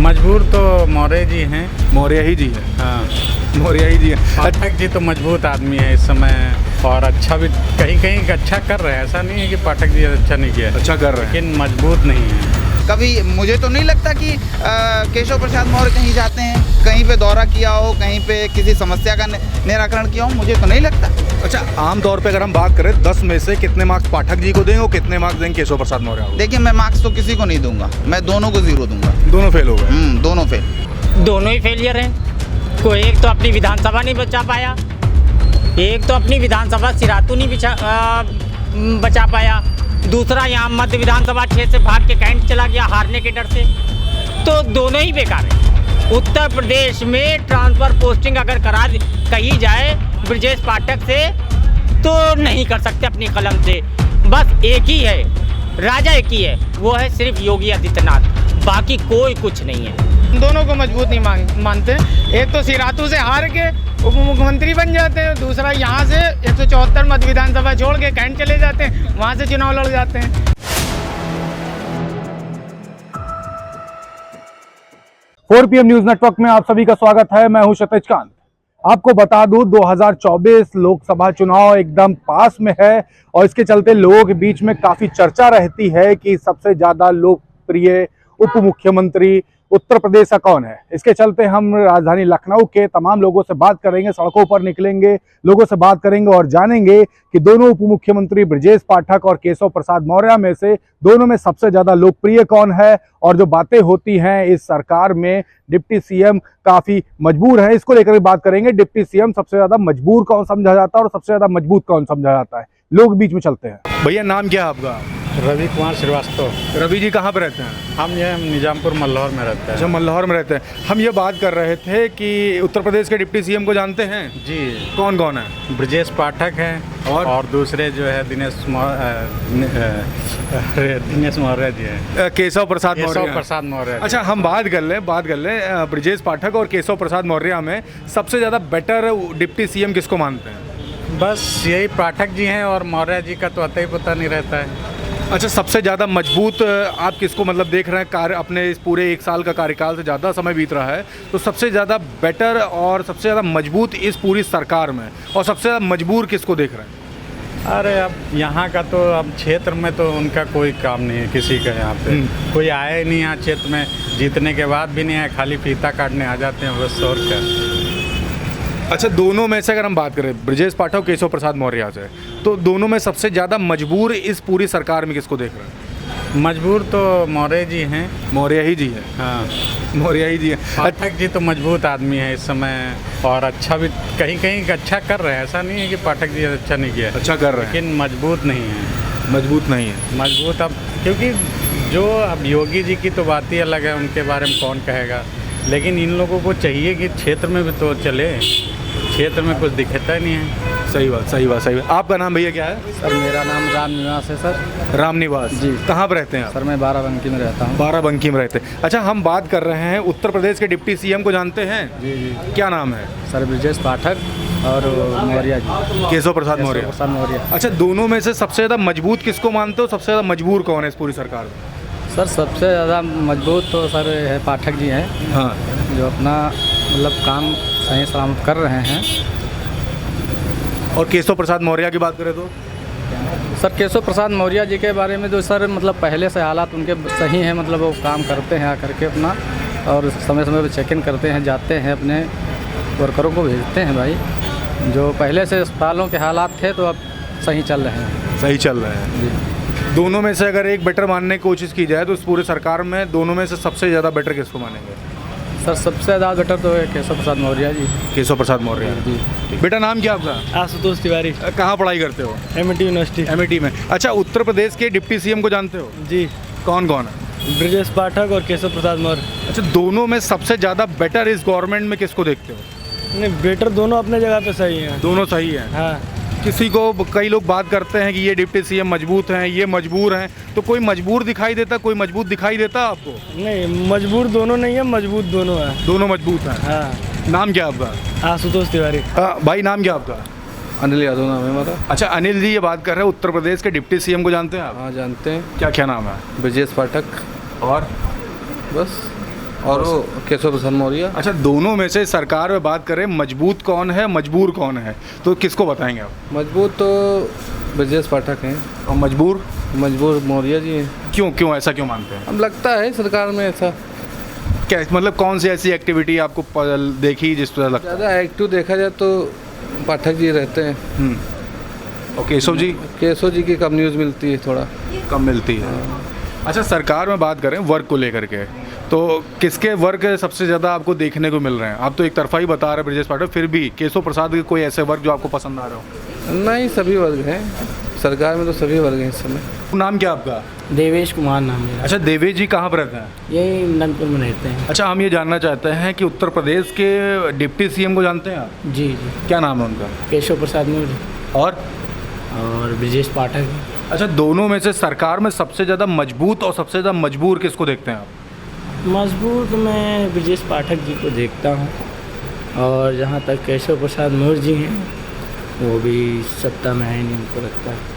मजबूर तो मौर्य जी हैं। मौर्य ही जी है। हाँ, मौर्य ही जी है। पाठक जी तो मजबूत आदमी है इस समय, और अच्छा भी कहीं कहीं अच्छा कर रहे हैं। ऐसा नहीं है कि पाठक जी अच्छा नहीं किया, अच्छा कर रहे हैं, लेकिन मजबूत नहीं है। कभी मुझे तो नहीं लगता कि केशव प्रसाद मौर्य कहीं जाते हैं, कहीं पे दौरा किया हो, कहीं पे किसी समस्या का निराकरण किया हो, मुझे तो नहीं लगता। अच्छा, आमतौर पे अगर हम बात करें 10 में से कितने मार्क्स पाठक जी को देंगे और कितने मार्क्स देंगे केशव प्रसाद मौर्य को? देखिए, मैं मार्क्स तो किसी को नहीं दूंगा, मैं दोनों को 0 दूंगा। दोनों फेल हो गए। दोनों फेल। दोनों ही फेलियर हैं। कोई एक तो अपनी विधानसभा नहीं बचा पाया, एक तो अपनी विधानसभा सिरातू नहीं बचा पाया, दूसरा यहाँ मध्य विधानसभा क्षेत्र से भाग के कैंट चला गया हारने के डर से। तो दोनों ही बेकार हैं। उत्तर प्रदेश में ट्रांसफ़र पोस्टिंग अगर कही जाए ब्रजेश पाठक से, तो नहीं कर सकते अपनी कलम से। बस एक ही है, राजा एक ही है, वो है सिर्फ योगी आदित्यनाथ, बाकी कोई कुछ नहीं है। दोनों को मजबूत नहीं मानते। एक तो सिरातू से हार के उप मुख्यमंत्री बन जाते हैं, दूसरा यहाँ से 174 मध्य विधानसभा छोड़ के कैंट चले जाते हैं, वहाँ से चुनाव लड़ जाते हैं। 4 PM न्यूज नेटवर्क में आप सभी का स्वागत है। मैं हूं क्षितिज कांत। आपको बता दूं, 2024 लोकसभा चुनाव एकदम पास में है और इसके चलते लोगों के बीच में काफी चर्चा रहती है कि सबसे ज्यादा लोकप्रिय उप मुख्यमंत्री उत्तर प्रदेश का कौन है। इसके चलते हम राजधानी लखनऊ के तमाम लोगों से बात करेंगे, सड़कों पर निकलेंगे, लोगों से बात करेंगे और जानेंगे कि दोनों उप मुख्यमंत्री ब्रजेश पाठक और केशव प्रसाद मौर्य में से दोनों में सबसे ज्यादा लोकप्रिय कौन है। और जो बातें होती हैं इस सरकार में डिप्टी सीएम काफी मजबूर है, इसको लेकर भी बात करेंगे। डिप्टी सीएम सबसे ज्यादा मजबूर कौन समझा जाता है और सबसे ज्यादा मजबूत कौन समझा जाता है, लोग बीच में चलते हैं। भैया, नाम क्या है आपका? रवि कुमार श्रीवास्तव। रवि जी, कहाँ पे रहते हैं? हम ये निजामपुर मल्लौर में रहते हैं। अच्छा, मल्लौर में रहते हैं। हम ये बात कर रहे थे कि उत्तर प्रदेश के डिप्टी सीएम को जानते हैं जी। कौन कौन है? ब्रजेश पाठक हैं और दूसरे जो है दिनेश मौर्य जी हैं। केशव प्रसाद मौर्य। अच्छा, हम बात कर लें ब्रजेश पाठक और केशव प्रसाद मौर्य में सबसे ज़्यादा बेटर डिप्टी सीएम किसको मानते हैं? बस यही पाठक जी हैं, और मौर्य जी का तो अता ही पता नहीं रहता है। अच्छा, सबसे ज़्यादा मजबूत आप किसको मतलब देख रहे हैं? कार्य अपने इस पूरे 1 साल का कार्यकाल से ज़्यादा समय बीत रहा है, तो सबसे ज़्यादा बेटर और सबसे ज़्यादा मजबूत इस पूरी सरकार में, और सबसे ज़्यादा मजबूर किसको देख रहे हैं? अरे अब यहाँ का तो अब क्षेत्र में तो उनका कोई काम नहीं है किसी का। यहाँ पे कोई आया ही नहीं यहाँ क्षेत्र में, जीतने के बाद भी नहीं आया, खाली फीता काटने आ जाते हैं बस, और क्या। अच्छा, दोनों में से अगर हम बात करें ब्रजेश पाठक केशव प्रसाद मौर्य से, तो दोनों में सबसे ज़्यादा मजबूर इस पूरी सरकार में किसको देख रहे हैं? मजबूर तो मौर्य जी हैं। मौर्य ही जी है। हाँ, मौर्य ही जी है। पाठक जी तो मजबूत आदमी है इस समय, और अच्छा भी कहीं कहीं अच्छा कर रहे हैं। ऐसा नहीं है कि पाठक जी अच्छा नहीं किया, अच्छा कर रहे हैं, लेकिन मजबूत नहीं है। मजबूत नहीं है। मजबूत अब क्योंकि जो अब योगी जी की तो बात ही अलग है, उनके बारे में कौन कहेगा, लेकिन इन लोगों को चाहिए कि क्षेत्र में भी तो चले। क्षेत्र में कुछ दिखता ही नहीं है। सही बात। आपका नाम भैया क्या है? सर, मेरा नाम राम निवास है सर। राम निवास जी। कहाँ पर रहते हैं आप? सर, मैं बाराबंकी में रहता हूँ। बाराबंकी में रहते हैं। अच्छा, हम बात कर रहे हैं उत्तर प्रदेश के डिप्टी सीएम को जानते हैं? जी। क्या नाम है? सर, ब्रजेश पाठक और मौर्य जी, केशव प्रसाद मौर्य। अच्छा, दोनों में से सबसे ज़्यादा मजबूत किसको मानते हो? सबसे ज़्यादा मजबूर कौन है इस पूरी सरकार में? सर, सबसे ज़्यादा मजबूत तो सर है पाठक जी हैं। हाँ, जो अपना मतलब काम सही सलामत कर रहे हैं। और केशव प्रसाद मौर्य की बात करें तो? सर, केशव प्रसाद मौर्य जी के बारे में जो सर मतलब पहले से हालात उनके सही हैं, मतलब वो काम करते हैं आकर के अपना, और समय समय पर चेक इन करते हैं, जाते हैं, अपने वर्करों को भेजते हैं भाई। जो पहले से अस्पतालों के हालात थे तो अब सही चल रहे हैं। सही चल रहे हैं जी। दोनों में से अगर एक बेटर मानने की कोशिश की जाए तो इस पूरे सरकार में दोनों में से सबसे ज़्यादा बेटर किसको मानेंगे? सर, सबसे ज़्यादा बेटर तो है केशव प्रसाद मौर्य जी। केशव प्रसाद मौर्य जी। बेटा, नाम क्या आपका? आशुतोष तिवारी। कहाँ पढ़ाई करते हो? MT university. एमटी में। अच्छा, उत्तर प्रदेश के डिप्टी सीएम को जानते हो? जी। कौन कौन है? ब्रजेश पाठक और केशव प्रसाद मौर्य। अच्छा, दोनों में सबसे ज़्यादा बेटर इस गवर्नमेंट में किसको देखते हो? नहीं, बेटर दोनों अपने जगह पे सही हैं। दोनों सही हैं। हाँ। किसी को कई लोग बात करते हैं कि ये डिप्टी सीएम मजबूत हैं, ये मजबूर हैं, तो कोई मजबूर दिखाई देता, कोई मजबूत दिखाई देता आपको? नहीं, मजबूर दोनों नहीं है, मजबूत दोनों है। दोनों मजबूत हैं। हाँ। नाम क्या आपका? आशुतोष तिवारी। भाई, नाम क्या आपका? अनिल यादव नाम है हमारा। अच्छा, अनिल जी, ये बात कर रहे हैं उत्तर प्रदेश के डिप्टी सीएम को जानते हैं आप? हाँ, जानते हैं। क्या क्या नाम है? ब्रजेश पाठक। और बस और वो केशव प्रसाद मौर्य। अच्छा, दोनों में से सरकार में बात करें, मजबूत कौन है, मजबूर कौन है, तो किसको बताएंगे आप? मजबूत तो ब्रजेश पाठक हैं और मजबूर मजबूर मौर्य जी हैं। क्यों ऐसा क्यों मानते हैं? अब लगता है सरकार में ऐसा क्या मतलब कौन सी ऐसी एक्टिविटी आपको देखी जिस तरह लगता ज़्यादा एक्टिव देखा जाए तो पाठक जी रहते हैं। है? और केशव जी की कम न्यूज़ मिलती है, थोड़ा कम मिलती है। अच्छा, सरकार में बात करें वर्क को लेकर के, तो किसके वर्क सबसे ज़्यादा आपको देखने को मिल रहे हैं? आप तो एक तरफा ही बता रहे हैं ब्रजेश पाठक, फिर भी केशव प्रसाद के कोई ऐसे वर्क जो आपको पसंद आ रहे हो? नहीं, सभी वर्ग हैं सरकार में, तो सभी वर्ग हैं इस समय। नाम क्या आपका? देवेश कुमार नाम है। अच्छा, देवेश जी कहाँ पर रहते हैं? यही नंदपुर में रहते हैं। अच्छा, हम ये जानना चाहते हैं कि उत्तर प्रदेश के डिप्टी सीएम को जानते हैं आप? जी जी। क्या नाम है उनका? केशव प्रसाद मौर्य और ब्रजेश पाठक। अच्छा, दोनों में से सरकार में सबसे ज़्यादा मजबूत और सबसे ज़्यादा मजबूर किसको देखते हैं आप? मजबूत मैं ब्रजेश पाठक जी को देखता हूँ, और जहाँ तक केशव प्रसाद मौर्य जी हैं वो भी सत्ता में है नहीं, उनको लगता है।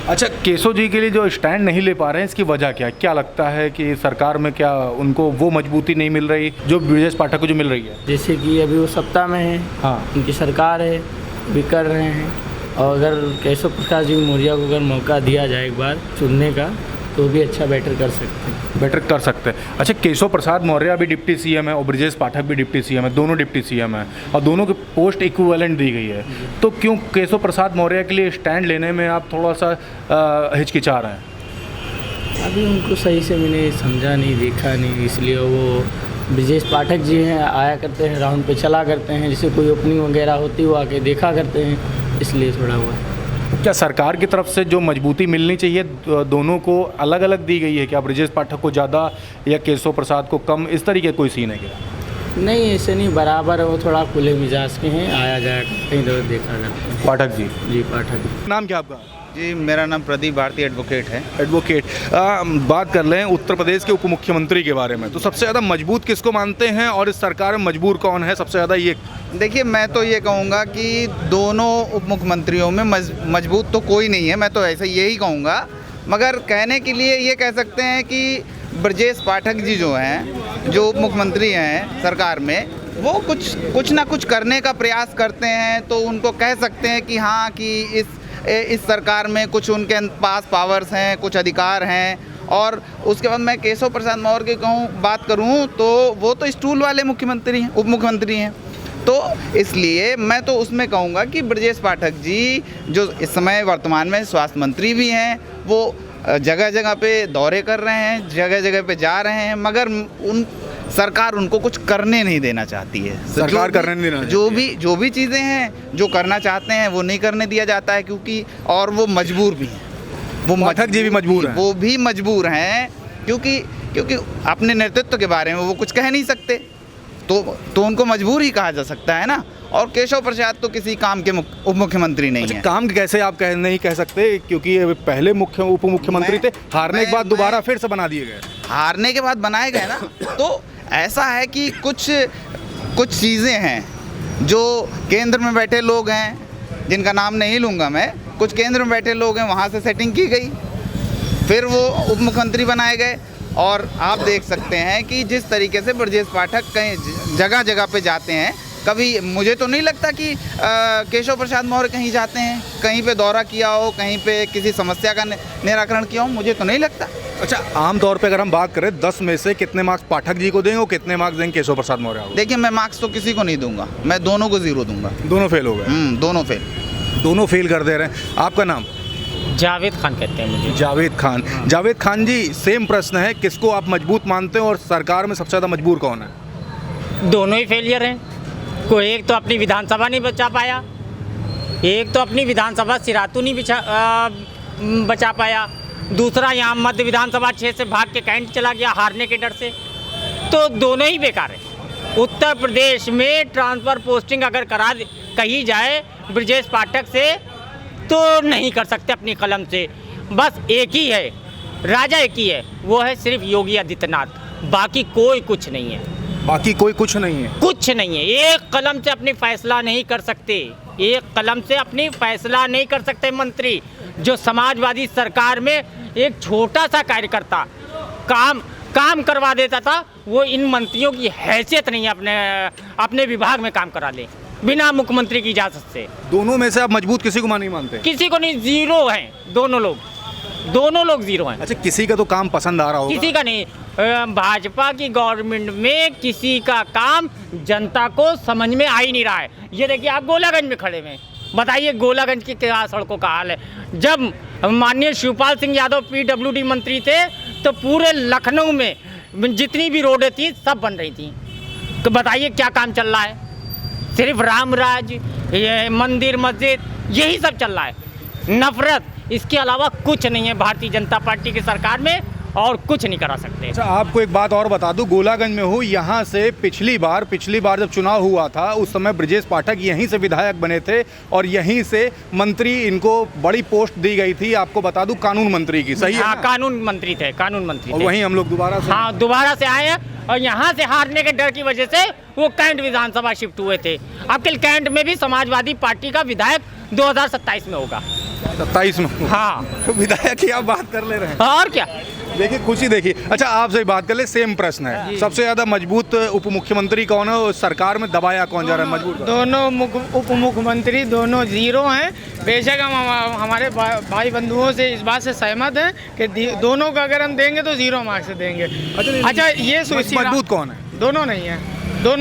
अच्छा, केशव जी के लिए जो स्टैंड नहीं ले पा रहे हैं, इसकी वजह क्या है? क्या लगता है कि सरकार में क्या उनको वो मजबूती नहीं मिल रही जो ब्रजेश पाठक को जो मिल रही है? जैसे कि अभी वो सत्ता में है, हाँ, उनकी सरकार है, भी कर रहे हैं, और अगर केशव प्रसाद जी मौर्य को अगर मौका दिया जाए एक बार चुनने का, तो भी अच्छा बेटर कर सकते हैं। अच्छा, केशव प्रसाद मौर्य भी डिप्टी सीएम है और ब्रजेश पाठक भी डिप्टी सीएम है, दोनों डिप्टी सीएम हैं और दोनों की पोस्ट इक्विवेलेंट दी गई है, तो क्यों केशव प्रसाद मौर्य के लिए स्टैंड लेने में आप थोड़ा सा हिचकिचा रहे हैं? अभी उनको सही से मैंने समझा नहीं, देखा नहीं, इसलिए वो ब्रजेश पाठक जी हैं, आया करते हैं, राउंड पे चला करते हैं, जैसे कोई ओपनिंग वगैरह होती वो आके देखा करते हैं, इसलिए थोड़ा हुआ है। क्या सरकार की तरफ से जो मजबूती मिलनी चाहिए दोनों को अलग अलग दी गई है? क्या ब्रजेश पाठक को ज़्यादा या केशव प्रसाद को कम, इस तरीके कोई सीन है क्या? नहीं, ऐसे नहीं, बराबर है, वो थोड़ा खुले मिजाज के हैं, आया जाया कहीं इधर देखा करते हैं। पाठक जी? जी, पाठक। नाम क्या आपका? जी, मेरा नाम प्रदीप भारती एडवोकेट है। एडवोकेट। बात कर लें उत्तर प्रदेश के उप मुख्यमंत्री के बारे में, तो सबसे ज़्यादा मजबूत किसको मानते हैं और इस सरकार में मजबूर कौन है सबसे ज़्यादा? ये देखिए, मैं तो ये कहूँगा कि दोनों उप मुख्यमंत्रियों में मजबूत तो कोई नहीं है, मैं तो ऐसे यही कहूँगा, मगर कहने के लिए ये कह सकते हैं कि ब्रजेश पाठक जी जो हैं, जो उप मुख्यमंत्री हैं सरकार में, वो कुछ ना कुछ करने का प्रयास करते हैं, तो उनको कह सकते हैं कि हाँ, कि इस सरकार में कुछ उनके पास पावर्स हैं, कुछ अधिकार हैं। और उसके बाद मैं केशव प्रसाद मौर्य की बात करूं तो वो तो स्टूल वाले मुख्यमंत्री हैं, उप मुख्यमंत्री हैं, तो इसलिए मैं तो उसमें कहूँगा कि ब्रजेश पाठक जी जो इस समय वर्तमान में स्वास्थ्य मंत्री भी हैं, वो जगह जगह पे दौरे कर रहे हैं, जगह जगह पे जा रहे हैं, मगर सरकार उनको कुछ करने नहीं देना चाहती है। सरकार करने नहीं देना चाहती है। जो भी चीज़ें हैं जो करना चाहते हैं वो नहीं करने दिया जाता है, क्योंकि और वो मजबूर भी हैं। वो पाठक जी भी मजबूर हैं। वो भी मजबूर हैं, क्योंकि अपने नेतृत्व के बारे में वो कुछ कह नहीं सकते, तो उनको मजबूर ही कहा जा सकता है ना। और केशव प्रसाद तो किसी काम के उप मुख्यमंत्री नहीं है। काम कैसे आप नहीं कह सकते, क्योंकि ये पहले उप मुख्यमंत्री थे, हारने के बाद दोबारा फिर से बना दिए गए। हारने के बाद बनाए गए ना, तो ऐसा है कि कुछ चीज़ें हैं जो केंद्र में बैठे लोग हैं, जिनका नाम नहीं लूँगा मैं, कुछ केंद्र में बैठे लोग हैं, वहाँ से सेटिंग की गई, फिर वो उप मुख्यमंत्री बनाए गए। और आप देख सकते हैं कि जिस तरीके से ब्रजेश पाठक कहीं जगह जगह पे जाते हैं, कभी मुझे तो नहीं लगता कि केशव प्रसाद मौर्य कहीं जाते हैं, कहीं पे दौरा किया हो, कहीं पे किसी समस्या का निराकरण किया हो, मुझे तो नहीं लगता। अच्छा, आमतौर पे अगर हम बात करें 10 में से कितने मार्क्स पाठक जी को देंगे और कितने मार्क्स देंगे केशव प्रसाद मौर्य को? देखिए, मैं मार्क्स तो किसी को नहीं दूंगा, मैं दोनों को 0 दूंगा। दोनों फेल हो गए? दोनों फेल कर दे रहे हैं। आपका नाम? जावेद खान कहते हैं मुझे। जावेद खान जी, सेम प्रश्न है, किसको आप मजबूत मानते हैं और सरकार में सबसे ज़्यादा मजबूर कौन है? दोनों ही फेलियर हैं। कोई एक तो अपनी विधानसभा नहीं बचा पाया, एक तो अपनी विधानसभा सिरातू नहीं बचा पाया, दूसरा यहाँ मध्य विधानसभा क्षेत्र से भाग के कैंट चला गया हारने के डर से, तो दोनों ही बेकार है। उत्तर प्रदेश में ट्रांसफ़र पोस्टिंग अगर कही जाए ब्रजेश पाठक से, तो नहीं कर सकते अपनी कलम से। बस एक ही है, राजा एक ही है, वो है सिर्फ योगी आदित्यनाथ, बाकी कोई कुछ नहीं है। कुछ नहीं है। एक कलम से अपनी फैसला नहीं कर सकते, एक कलम से अपनी फैसला नहीं कर सकते मंत्री। जो समाजवादी सरकार में एक छोटा सा कार्यकर्ता काम करवा देता था, वो इन मंत्रियों की हैसियत नहीं है अपने विभाग में काम करा ले बिना मुख्यमंत्री की इजाज़त से। दोनों में से आप मजबूत किसी को नहीं मानते? किसी को नहीं, जीरो हैं दोनों लोग जीरो हैं। अच्छा, किसी का तो काम पसंद आ रहा होगा? किसी का नहीं। भाजपा की गवर्नमेंट में किसी का काम जनता को समझ में आ ही नहीं रहा है। ये देखिए, आप गोलागंज में खड़े हैं, बताइए गोलागंज की क्या सड़कों का हाल है। जब माननीय शिवपाल सिंह यादव PWD मंत्री थे तो पूरे लखनऊ में जितनी भी रोडें थी सब बन रही थी। तो बताइए क्या काम चल रहा है? सिर्फ रामराज, ये मंदिर मस्जिद, यही सब चल रहा है। नफरत, इसके अलावा कुछ नहीं है भारतीय जनता पार्टी की सरकार में, और कुछ नहीं करा सकते। अच्छा, आपको एक बात और बता दूं, गोलागंज में हूँ, यहाँ से पिछली बार जब चुनाव हुआ था उस समय ब्रजेश पाठक यहीं से विधायक बने थे और यहीं से मंत्री, इनको बड़ी पोस्ट दी गई थी, आपको बता दूं, कानून मंत्री की। सही है? हाँ, कानून मंत्री थे। और वहीं हम लोग दोबारा से आए हैं और यहाँ से हारने के डर की वजह से वो कैंट विधानसभा शिफ्ट हुए थे। अब कल कैंट में भी समाजवादी पार्टी का विधायक 2027 में होगा। 27 में? हाँ। तो विधायक की आप बात कर ले रहे हैं, और क्या। देखिए खुशी देखिए। अच्छा, आपसे बात कर ले, सेम प्रश्न है, सबसे ज्यादा मजबूत उप मुख्यमंत्री कौन है? सरकार में दबाया कौन जा रहा है मजबूत? दोनों उप मुख्यमंत्री दोनों जीरो हैं। बेशक हम हमारे भाई बंधुओं से इस बात से सहमत हैं कि दोनों का अगर हम देंगे तो जीरो मार्क्स से देंगे। अच्छा, ये मजबूत कौन है? दोनों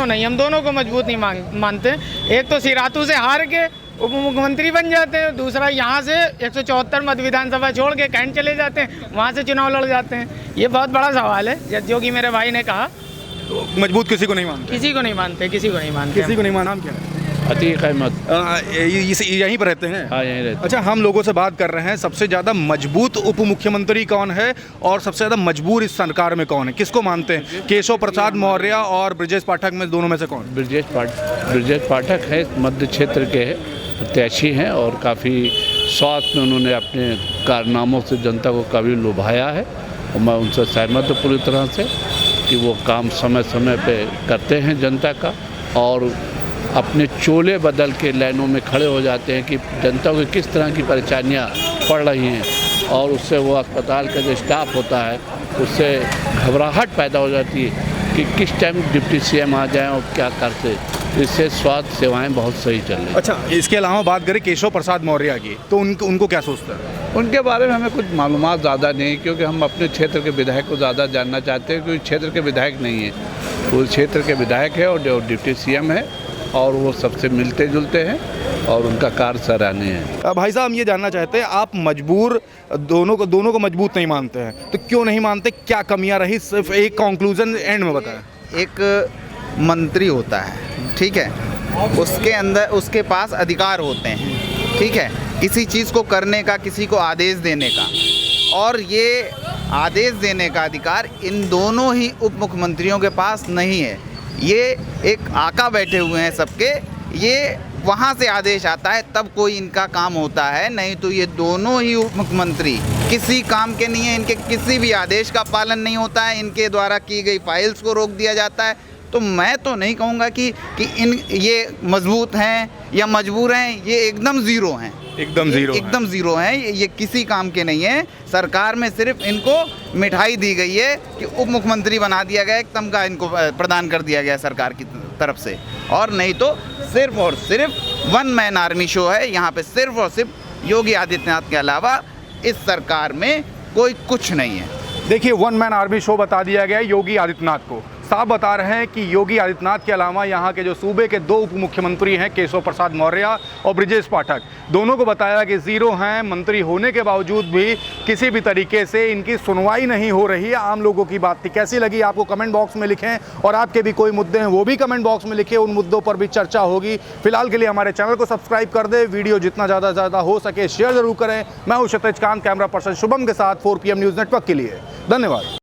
नहीं है, हम दोनों को मजबूत नहीं मानते। एक तो सिरातू से हार के उप मुख्यमंत्री बन जाते हैं, दूसरा यहाँ से 174 मध्य विधानसभा छोड़ के कैंट चले जाते हैं, वहाँ से चुनाव लड़ जाते हैं। ये बहुत बड़ा सवाल है, जो कि मेरे भाई ने कहा। तो मजबूत किसी को नहीं मानते? किसी को नहीं मानते। किसी को नहीं माना। नाम क्या है? अतीक अहमद। यहीं पर रहते हैं? हाँ, यहीं रहते। अच्छा, हम लोगों से बात कर रहे हैं, सबसे ज़्यादा मजबूत उप मुख्यमंत्री कौन है और सबसे ज़्यादा मजबूर इस सरकार में कौन है? किसको मानते हैं? केशव प्रसाद मौर्य और ब्रजेश पाठक में दोनों में से कौन? ब्रजेश पाठक है, मध्य क्षेत्र के प्रत्याशी हैं और काफ़ी स्वास्थ्य में उन्होंने अपने कारनामों से जनता को काफ़ी लुभाया है और मैं उनसे सहमत हूँ पूरी तरह से कि वो काम समय समय पे करते हैं जनता का, और अपने चोले बदल के लाइनों में खड़े हो जाते हैं कि जनता को किस तरह की परेशानियाँ पड़ रही हैं, और उससे वो अस्पताल का जो स्टाफ होता है उससे घबराहट पैदा हो जाती है कि किस टाइम डिप्टी CM आ जाएं और क्या करते। इससे स्वास्थ्य सेवाएं बहुत सही चल रही। अच्छा, इसके अलावा बात करें केशव प्रसाद मौर्य की, तो उनको क्या सोचता है? उनके बारे में हमें कुछ मालूमात ज़्यादा नहीं, क्योंकि हम अपने क्षेत्र के विधायक को ज़्यादा जानना चाहते हैं, क्योंकि क्षेत्र के विधायक नहीं है, वो क्षेत्र के विधायक है और जो डिप्टी CM है, और वो सबसे मिलते जुलते हैं और उनका कार्य सराहनीय है। भाई साहब, हम ये जानना चाहते हैं, आप मजबूर दोनों को मजबूत नहीं मानते हैं, तो क्यों नहीं मानते? क्या कमियां रही? सिर्फ एक कंक्लूजन एंड में बताएं। एक मंत्री होता है, ठीक है, उसके अंदर उसके पास अधिकार होते हैं, ठीक है, किसी चीज़ को करने का, किसी को आदेश देने का, और ये आदेश देने का अधिकार इन दोनों ही उप मुख्यमंत्रियों के पास नहीं है। ये एक आका बैठे हुए हैं सबके, ये वहाँ से आदेश आता है तब कोई इनका काम होता है, नहीं तो ये दोनों ही उप मुख्यमंत्री किसी काम के नहीं है, इनके किसी भी आदेश का पालन नहीं होता है, इनके द्वारा की गई फाइल्स को रोक दिया जाता है। तो मैं तो नहीं कहूँगा कि ये मजबूत हैं या मजबूर हैं, ये एकदम ज़ीरो हैं। एकदम ज़ीरो हैं, ये किसी काम के नहीं है। सरकार में सिर्फ इनको मिठाई दी गई है कि उप मुख्यमंत्री बना दिया गया, एक तमगा इनको प्रदान कर दिया गया सरकार की तरफ से, और नहीं तो सिर्फ और सिर्फ वन मैन आर्मी शो है। यहाँ पे सिर्फ और सिर्फ योगी आदित्यनाथ के अलावा इस सरकार में कोई कुछ नहीं है। देखिए, वन मैन आर्मी शो बता दिया गया योगी आदित्यनाथ को। साफ बता रहे हैं कि योगी आदित्यनाथ के अलावा यहाँ के जो सूबे के दो उप मुख्यमंत्री हैं, केशव प्रसाद मौर्य और ब्रजेश पाठक, दोनों को बताया कि ज़ीरो हैं। मंत्री होने के बावजूद भी किसी भी तरीके से इनकी सुनवाई नहीं हो रही है। आम लोगों की बात थी। कैसी लगी आपको कमेंट बॉक्स में लिखें, और आपके भी कोई मुद्दे हैं वो भी कमेंट बॉक्स में लिखें, उन मुद्दों पर भी चर्चा होगी। फिलहाल के लिए हमारे चैनल को सब्सक्राइब कर दें, वीडियो जितना ज़्यादा हो सके शेयर ज़रूर करें। मैं हूँ क्षितिज कांत, कैमरा पर्सन शुभम के साथ 4 PM न्यूज़ नेटवर्क के लिए। धन्यवाद।